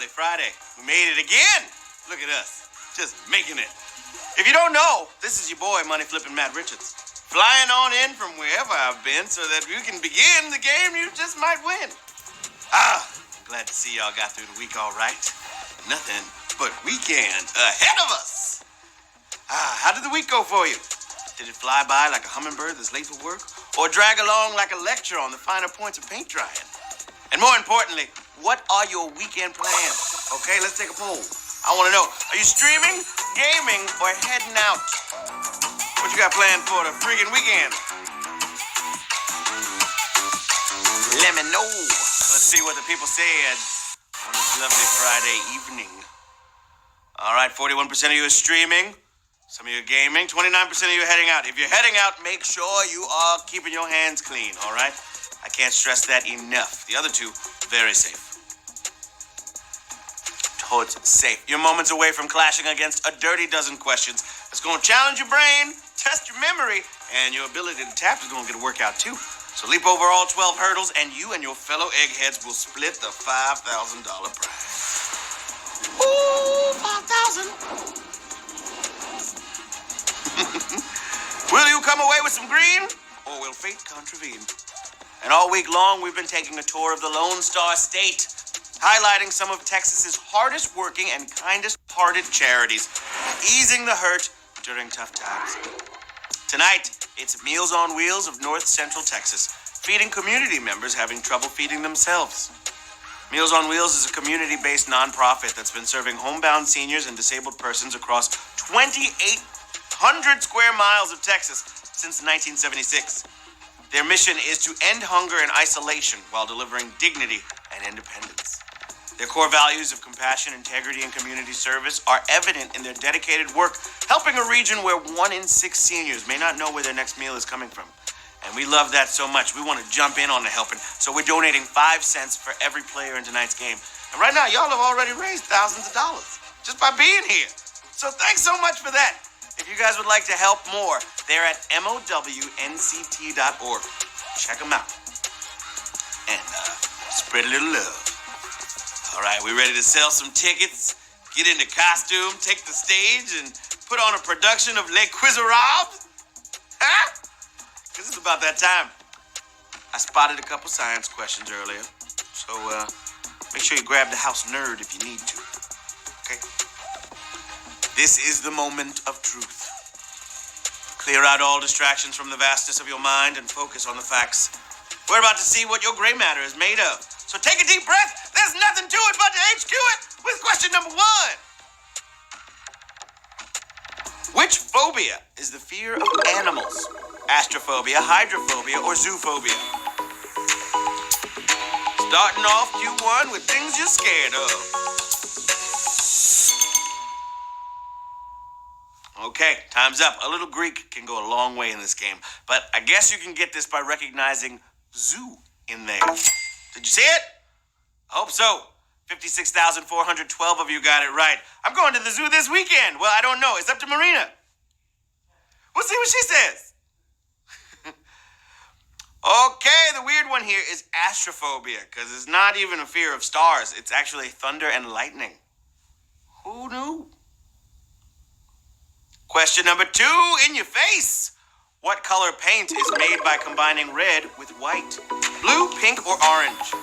Lovely Friday. We made it again. Look at us, just making it. If you don't know, this is your boy, Money Flippin' Matt Richards, flying on in from wherever I've been so that we can begin the game you just might win. Glad to see y'all got through the week all right. Nothing but weekend ahead of us. How did the week go for you? Did it fly by like a hummingbird that's late for work? Or drag along like a lecture on the finer points of paint drying? And more importantly, what are your weekend plans? Okay, let's take a poll. I want to know, are you streaming, gaming, or heading out? What you got planned for the friggin' weekend? Let me know. Let's see what the people said on this lovely Friday evening. All right, 41% of you are streaming. Some of you are gaming. 29% of you are heading out. If you're heading out, make sure you are keeping your hands clean, all right? I can't stress that enough. The other two, very safe. Totes safe. You're moments away from clashing against a dirty dozen questions that's going to challenge your brain, test your memory, and your ability to tap is going to get a workout too. So leap over all 12 hurdles, and you and your fellow eggheads will split the $5,000 prize. Ooh, 5,000. Will you come away with some green, or will fate contravene? And all week long, we've been taking a tour of the Lone Star State, highlighting some of Texas's hardest working and kindest hearted charities, easing the hurt during tough times. Tonight, it's Meals on Wheels of North Central Texas, feeding community members having trouble feeding themselves. Meals on Wheels is a community-based nonprofit that's been serving homebound seniors and disabled persons across 2,800 square miles of Texas since 1976. Their mission is to end hunger and isolation while delivering dignity and independence. Their core values of compassion, integrity, and community service are evident in their dedicated work, helping a region where 1 in 6 seniors may not know where their next meal is coming from. And we love that so much, we want to jump in on the helping, so we're donating 5 cents for every player in tonight's game. And right now, y'all have already raised thousands of dollars just by being here. So thanks so much for that. If you guys would like to help more, they're at MOWNCT.org. Check them out. And spread a little love. All right, we ready to sell some tickets, get into costume, take the stage, and put on a production of Les Miserables? Huh? Because it's about that time. I spotted a couple science questions earlier, so make sure you grab the house nerd if you need to. Okay? This is the moment of truth. Clear out all distractions from the vastness of your mind and focus on the facts. We're about to see what your gray matter is made of. So take a deep breath. There's nothing to it but to HQ it with question number 1. Which phobia is the fear of animals? Astrophobia, hydrophobia, or zoophobia? Starting off Q1 with things you're scared of. Okay, time's up. A little Greek can go a long way in this game, but I guess you can get this by recognizing zoo in there. Did you see it? I hope so. 56,412 of you got it right. I'm going to the zoo this weekend. Well, I don't know. It's up to Marina. We'll see what she says. Okay, the weird one here is astrophobia, because it's not even a fear of stars. It's actually thunder and lightning. Who knew? Question number 2, in your face. What color paint is made by combining red with white? Blue, pink, or orange?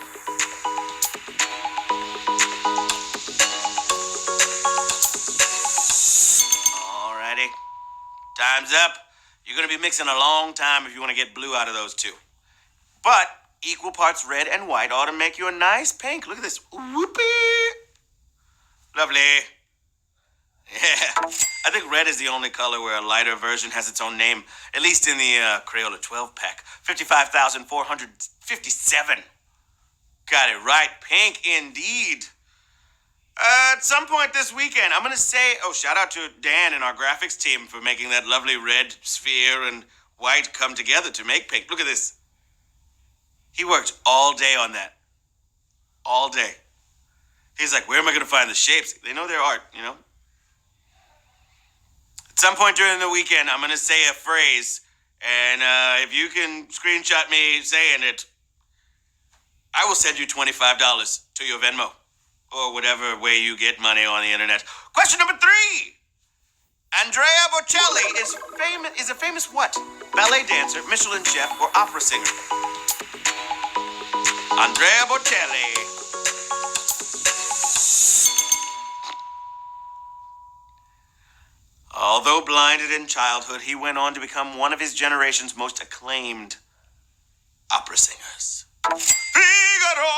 Alrighty. Time's up. You're going to be mixing a long time if you want to get blue out of those two. But equal parts red and white ought to make you a nice pink. Look at this. Whoopee. Lovely. Yeah, I think red is the only color where a lighter version has its own name, at least in the Crayola 12-pack. 55,457. Got it right. Pink indeed. At some point this weekend, I'm going to say, shout out to Dan and our graphics team for making that lovely red sphere and white come together to make pink. Look at this. He worked all day on that. All day. He's like, where am I going to find the shapes? They know their art, you know? At some point during the weekend, I'm going to say a phrase, and if you can screenshot me saying it, I will send you $25 to your Venmo. or whatever way you get money on the internet. Question number 3. Andrea Bocelli is a famous what? Ballet dancer, Michelin chef, or opera singer? Andrea Bocelli. Although blinded in childhood, he went on to become one of his generation's most acclaimed opera singers. Figaro!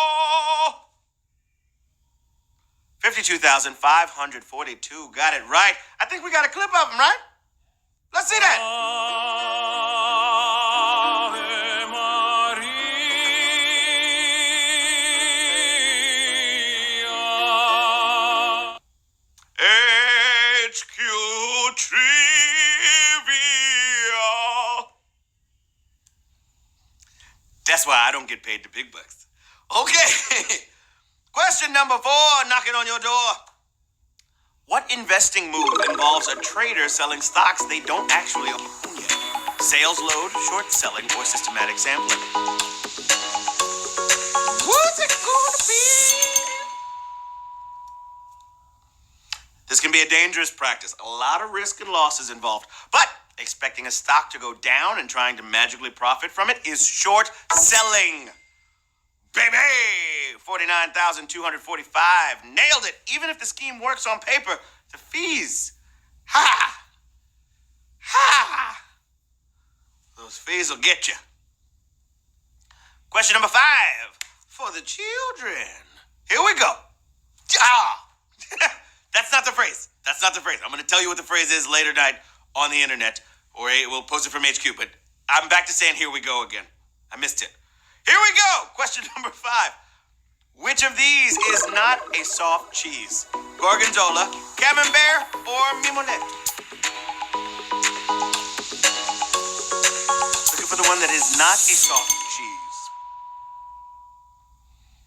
52,542. Got it right. I think we got a clip of him, right? Let's see that. Ave Maria. HQ Trivia. That's why I don't get paid the big bucks. Okay. Question number 4, knocking on your door. What investing move involves a trader selling stocks they don't actually own yet? Sales load, short selling, or systematic sampling? What's it gonna be? This can be a dangerous practice. A lot of risk and losses involved. But expecting a stock to go down and trying to magically profit from it is short selling. Baby! 49,245. Nailed it. Even if the scheme works on paper, the fees. Ha! Ha! Those fees will get you. Question number 5 for the children. Here we go. Ah! That's not the phrase. That's not the phrase. I'm going to tell you what the phrase is later tonight on the internet, or we'll post it from HQ, but I'm back to saying here we go again. I missed it. Here we go. Question number 5. Which of these is not a soft cheese? Gorgonzola, Camembert, or Mimolette? Looking for the one that is not a soft cheese.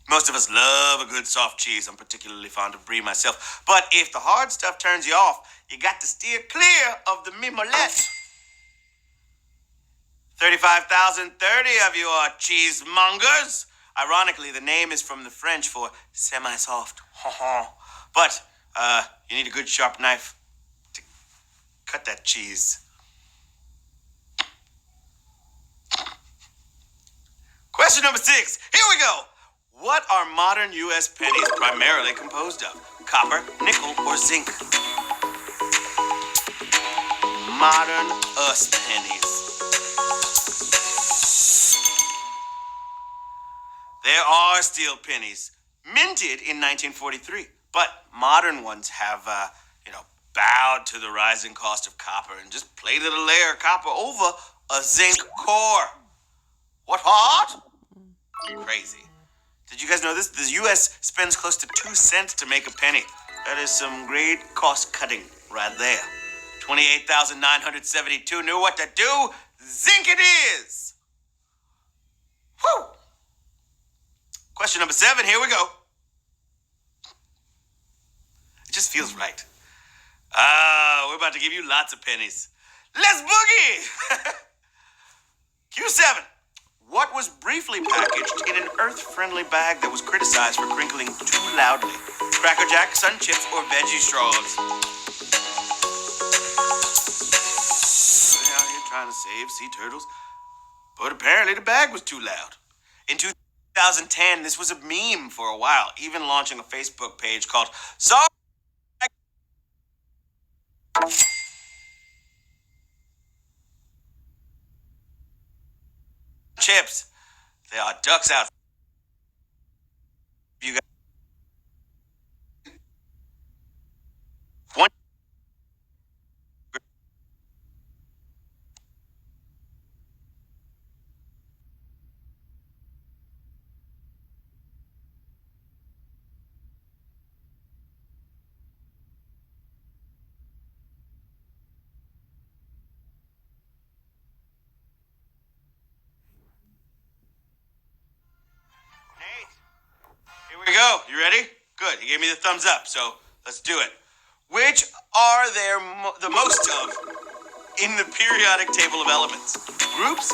Most of us love a good soft cheese. I'm particularly fond of brie myself. But if the hard stuff turns you off, you got to steer clear of the Mimolette. 35,030 of you are cheesemongers. Ironically, the name is from the French for semi-soft. But you need a good sharp knife to cut that cheese. Question number 6. Here we go. What are modern U.S. pennies primarily composed of? Copper, nickel, or zinc? Modern US pennies. There are steel pennies, minted in 1943, but modern ones have, bowed to the rising cost of copper and just plated a layer of copper over a zinc core. What? Crazy. Did you guys know this? The U.S. spends close to 2 cents to make a penny. That is some great cost cutting right there. 28,972 knew what to do. Zinc it is. Whew. Question number 7, here we go. It just feels right. We're about to give you lots of pennies. Let's boogie! Q7. What was briefly packaged in an earth-friendly bag that was criticized for crinkling too loudly? Cracker Jack, Sun Chips, or veggie straws? They're out here trying to save sea turtles, but apparently the bag was too loud. In 2010, this was a meme for a while, even launching a Facebook page called Sorry Chips. There are ducks out. You got one. Here we go. You ready? Good. You gave me the thumbs up, so let's do it. Which are there the most of in the periodic table of elements? Groups,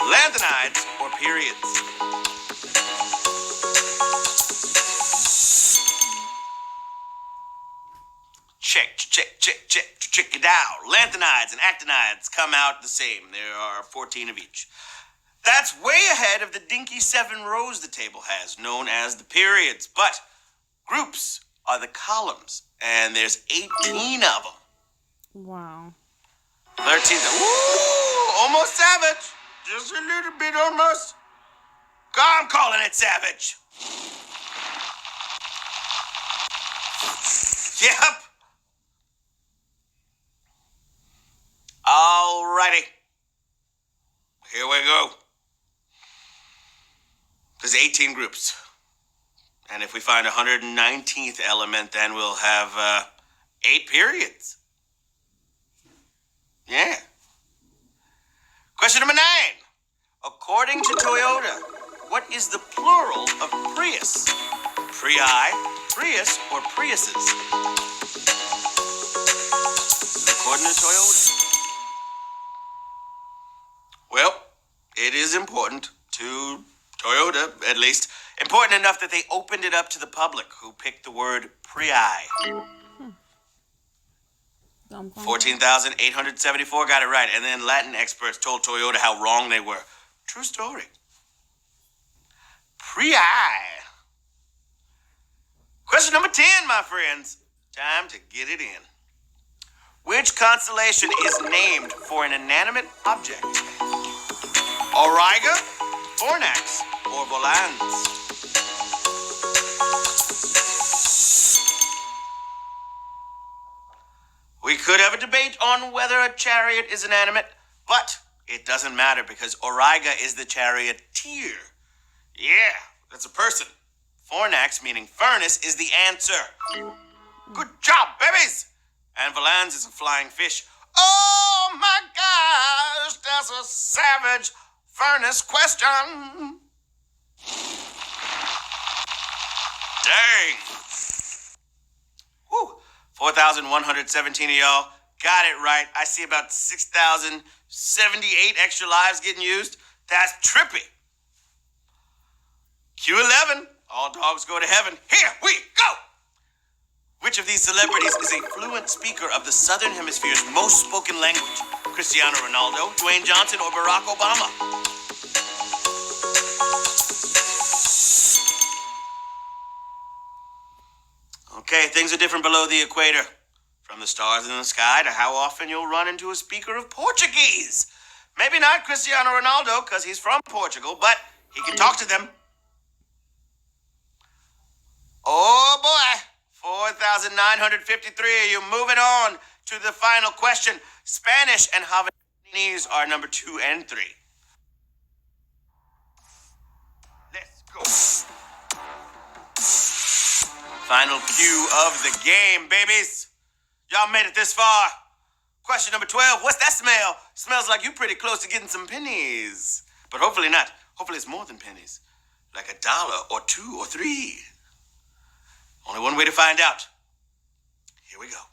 lanthanides, or periods? check it out. Lanthanides and actinides come out the same. There are 14 of each. That's way ahead of the dinky 7 rows the table has, known as the periods. But groups are the columns, and there's 18 of them. Wow. 13. Ooh, almost savage. Just a little bit almost. I'm calling it savage. Yep. Alrighty. Here we go. There's 18 groups. And if we find 119th element, then we'll have 8 periods. Yeah. Question number 9. According to Toyota, what is the plural of Prius? Prii, Prius, or Priuses? According to Toyota. Well, it is important to Toyota, at least. Important enough that they opened it up to the public, who picked the word Prii. 14,874 got it right, and then Latin experts told Toyota how wrong they were. True story. Prii. Question number 10, my friends. Time to get it in. Which constellation is named for an inanimate object? Auriga, Fornax, or Volans? We could have a debate on whether a chariot is inanimate, but it doesn't matter because Auriga is the charioteer. Yeah, that's a person. Fornax, meaning furnace, is the answer. Good job, babies! And Volans is a flying fish. Oh my gosh, that's a savage furnace question. Dang. Whew. 4,117 of y'all got it right. I see about 6,078 extra lives getting used. That's trippy. Q11. All dogs go to heaven. Here we go. Which of these celebrities is a fluent speaker of the Southern Hemisphere's most spoken language? Cristiano Ronaldo, Dwayne Johnson, or Barack Obama? Okay, things are different below the equator. From the stars in the sky to how often you'll run into a speaker of Portuguese. Maybe not Cristiano Ronaldo, because he's from Portugal, but he can talk to them. Oh boy, 4,953 of you. Moving on to the final question. Spanish and Havanese are number 2 and 3. Let's go. Final cue of the game, babies. Y'all made it this far. Question number 12. What's that smell? Smells like you pretty close to getting some pennies. But hopefully not. Hopefully it's more than pennies. Like $1 or 2 or 3. Only one way to find out. Here we go.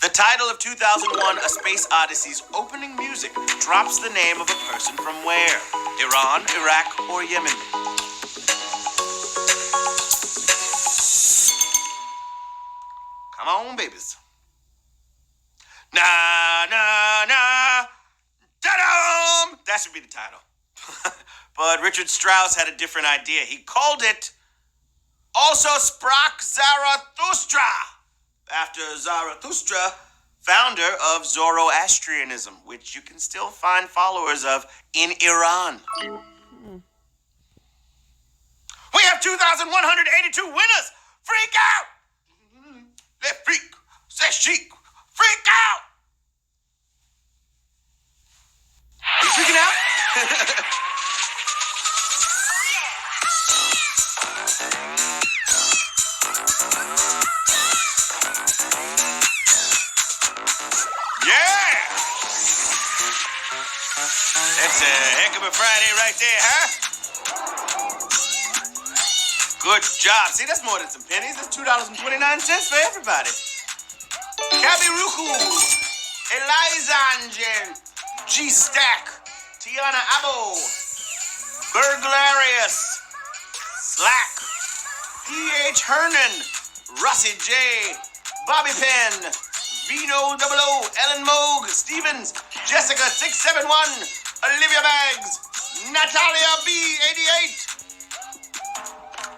The title of 2001 A Space Odyssey's opening music drops the name of a person from where? Iran, Iraq, or Yemen? Come on, babies. Na, na, na, da-dum! That should be the title. But Richard Strauss had a different idea. He called it Also Sprach Zarathustra, after Zarathustra, founder of Zoroastrianism, which you can still find followers of in Iran. We have 2,182 winners! Freak out! Let freak, say chic, freak out! You freaking out? Yeah! That's a heck of a Friday right there, huh? Good job. See, that's more than some pennies. That's $2.29 for everybody. Cabby Ruku, Elizangen, G-Stack, Tiana Abo, Burglarious, Slack, P.H. Hernan, Russie J, Bobby Penn, Vino Double O, Ellen Moog, Stevens, Jessica 671, Olivia Baggs, Natalia B88.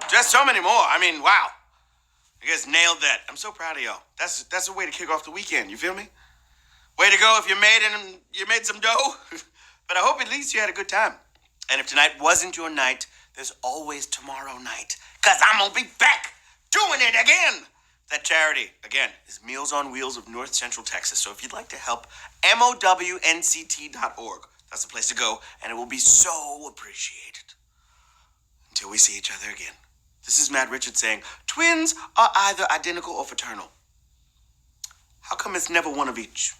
Just so many more. I mean, wow. You guys nailed that. I'm so proud of y'all. That's a way to kick off the weekend. You feel me? Way to go if you made some dough. But I hope at least you had a good time. And if tonight wasn't your night, there's always tomorrow night. Because I'm going to be back doing it again. That charity, again, is Meals on Wheels of North Central Texas. So if you'd like to help, MOWNCT.org. That's the place to go, and it will be so appreciated. Until we see each other again. This is Matt Richards saying, twins are either identical or fraternal. How come it's never one of each?